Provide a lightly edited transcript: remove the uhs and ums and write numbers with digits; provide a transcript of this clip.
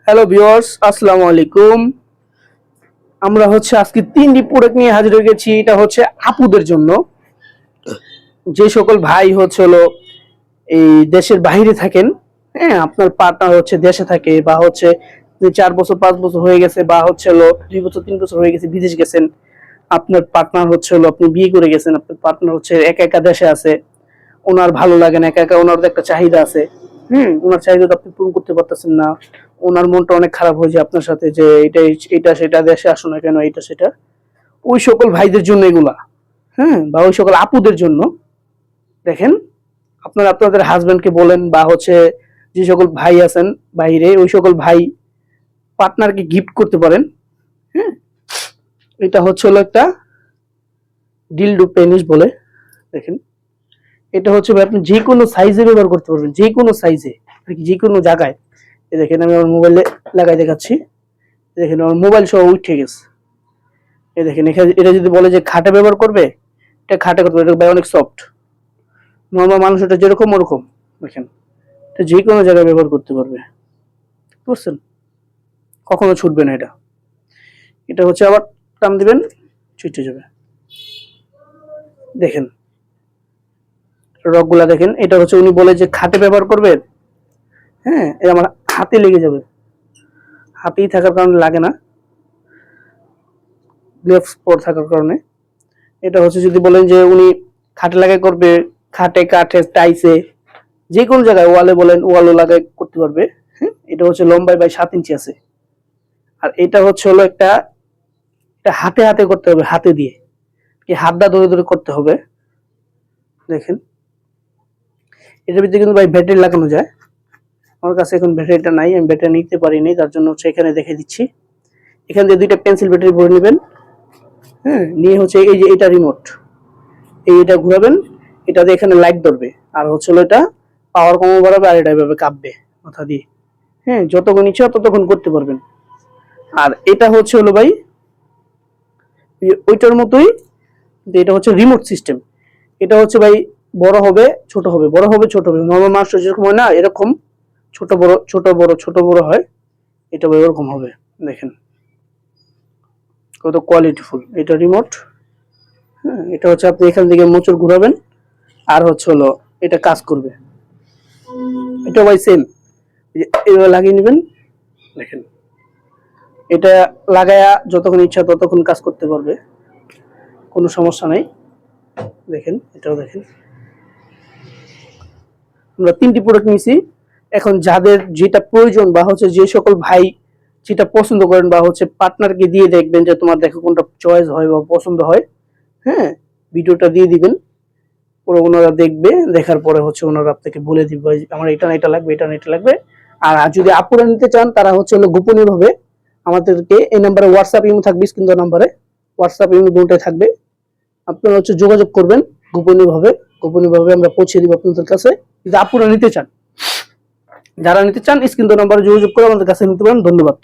Hello viewers, আসসালামু আলাইকুম। আমরা আজকে তিনটি প্রোডাক্ট নিয়ে হাজির হয়ে গেছি। এটা আপুদের জন্য, যে সকল ভাই এই দেশের বাইরে থাকেন। হ্যাঁ, আপনার পার্টনার দেশে থাকে, বা 4 বছর 5 বছর হয়ে গেছে, বা 2 বছর 3 বছর হয়ে গেছে বিদেশ গেছেন। আপনার পার্টনার আপনি বিয়ে করে গেছেন, আপনার পার্টনার একা একা দেশে আছে, ওনার ভালো লাগে না, একা একা ওনার একটা চাহিদা আছে। ওনার চাহিদা আপনি পূরণ করতে পারতেছেন না, ওনার মনটা অনেক খারাপ হয়ে যায় আপনার সাথে, যে এটা সেটা, দেশে আসো না কেন, এটা সেটা। ওই সকল ভাইদের জন্য এগুলা। হ্যাঁ, বা ওই সকল আপুদের জন্য। দেখেন, আপনারা আপনাদের হাজবেন্ডকে বলেন, বা যে সকল ভাই আছেন বাইরে, ওই সকল ভাই পার্টনারকে গিফট করতে পারেন। হ্যাঁ, এটা হলো একটা ডিলডো পেনিস বলে। দেখেন, এটা ভাই আপনি যে কোনো সাইজে ব্যবহার করতে পারবেন, যে কোনো সাইজে, যে কোনো জায়গায়। দেখেন, আমি আমার মোবাইলে লাগাই দেখাচ্ছি। দেখেন, আমার মোবাইল সহ উঠে গেছে। দেখেন, এখানে এটা যদি বলে যে খাটে ব্যবহার করবে, এটা খাটে করতে পারবে। এটা ভাই অনেক সফট, নর্মাল মানুষ এটা যেরকম ওরকম। দেখেন, এটা যে কোনো জায়গায় ব্যবহার করতে পারবে, বুঝছেন? কখনো ছুটবে না এটা। এটা আবার টান দিবেন, ছুটে যাবে। দেখেন রকগুলা, দেখেন এটা উনি বলে যে খাটে ব্যবহার করবে। হ্যাঁ, এটা আমার হাতে লেগে যাবে, হাতেই থাকার কারণে লাগে না, গ্লাভস পর থাকার কারণে। এটা যদি বলেন যে উনি খাটে লাগাই করবে, খাটে, কাঠে, টাইসে, যে কোনো জায়গায়, ওয়ালে বলেন, ওয়ালও লাগাই করতে পারবে। হ্যাঁ, এটা লম্বায় বাই 7 ইঞ্চি আছে। আর এটা হলো একটা, এটা হাতে হাতে করতে হবে, হাতে দিয়ে কি হাতটা ধরে ধরে করতে হবে। দেখেন, এটার ভিতরে কিন্তু ভাই ব্যাটারি লাগানো যায়। আমার কাছে এখন ব্যাটারিটা নাই, আমি ব্যাটারি নিতে পারিনি, তার জন্য এখানে দেখে দিচ্ছি। এখান দিয়ে 2টা পেন্সিল ব্যাটারি ভরে নেবেন। হ্যাঁ, নিয়ে এই যে এটা রিমোট, এটা ঘোরাবেন, এটাতে এখানে লাইট ধরবে, আর এটা পাওয়ার কম বাড়াবে, আর এটা এভাবে কাঁপবে মাথা দিয়ে। হ্যাঁ, যতক্ষণ ইচ্ছা ততক্ষণ করতে পারবেন। আর এটা ভাই ওইটার মতোই, এটা রিমোট সিস্টেম। এটা ভাই বড় হবে ছোট হবে, বড় হবে ছোট হবে, নরমাল মানুষ যেরকম হয় না, এরকম ছোট বড় ছোট বড় ছোট বড় হয়। এটা ভাই ওরকম হবে। দেখেন কত কোয়ালিটিফুল এটা রিমোট। হ্যাঁ, এটা আপনি এখান থেকে মোচড় ঘুরাবেন, আর এটা কাজ করবে। এটা ভাই সেম, এভাবে লাগিয়ে নেবেন। দেখেন, এটা লাগায়া যতক্ষণ ইচ্ছা ততক্ষণ কাজ করতে পারবে, কোনো সমস্যা নাই। দেখেন, এটাও দেখেন। আমরা 3টি প্রোডাক্ট নিয়েছি। এখন যাদের যেটা প্রয়োজন, বা যে সকল ভাই যেটা পছন্দ করেন, বা পার্টনারকে দিয়ে দেখবেন যে তোমার দেখো কোনটা চয়েস হয় বা পছন্দ হয়। হ্যাঁ, ভিডিওটা দিয়ে দিবেন, পুরো ওনারা দেখবে, দেখার পরে ওনারা আপনাকে বলে দিবে আমার এটা না এটা লাগবে, এটা না এটা লাগবে। আর যদি আপুরা নিতে চান, তারা গোপনীয় ভাবে আমাদেরকে এই নাম্বারে হোয়াটসঅ্যাপ ইমো থাকবে, স্ক্রিন দেওয়া নাম্বারে হোয়াটসঅ্যাপ ইমো দুটোই থাকবে। আপনারা যোগাযোগ করবেন গোপনীয় ভাবে আমরা পৌঁছে দিব আপনাদের কাছে। যদি আপুরা নিতে চান, যারা নিতে চান, স্ক্রিন দেওয়া নাম্বারে যোগাযোগ করে আমাদের কাছে নিতে পারেন। ধন্যবাদ।